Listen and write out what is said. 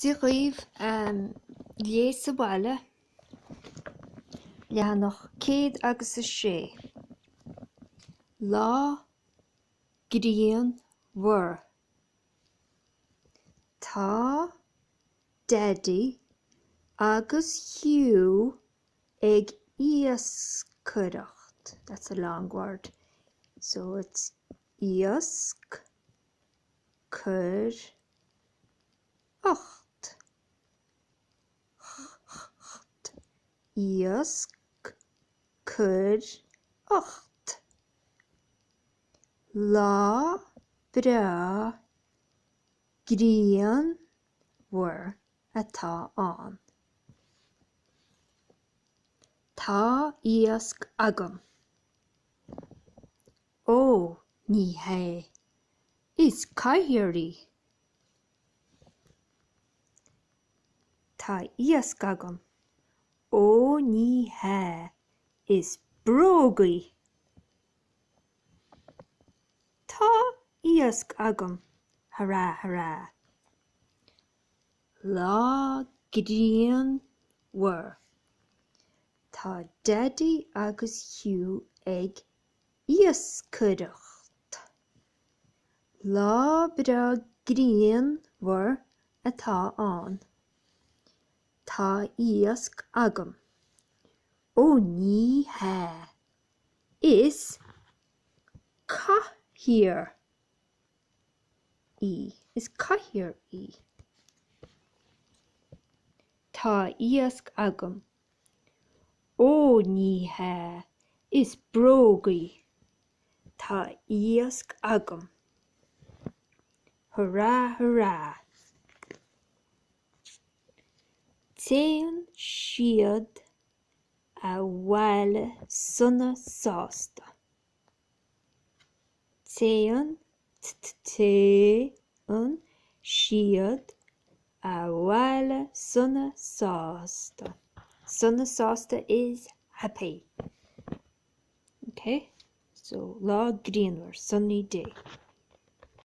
Díríomh Leigh sa Bhaile leanach 106. Lá Grianmhar. Tá Daddy agus hiú ag iascaireacht. That's a long word. So it's iasc cur acht. Iasc cur acht. Lá bra Grianmhar atá an. Tá iasc agam. Ó ní hé, is caitheoirí. Tá iasc agam. Ó ní hé, is brógaí. Tá iasc agam. Hurrah, hurrah. Lá Grianmhar. Tá Daddy agus hiú ag iascaireacht. Lá bra Grianmhar atá an. Tá iasc agam. Ó ní hé, is caitheoirí. Is caitheoirí. Tá iasc agam. Ó ní hé, is brógaí. Tá iasc agam. Hurrah, hurrah. Téann siad a Bhaile suna sásta. Téann siad a Bhaile suna sásta. Suna sásta is happy. Okay, so Lá Grianmhar, sunny day.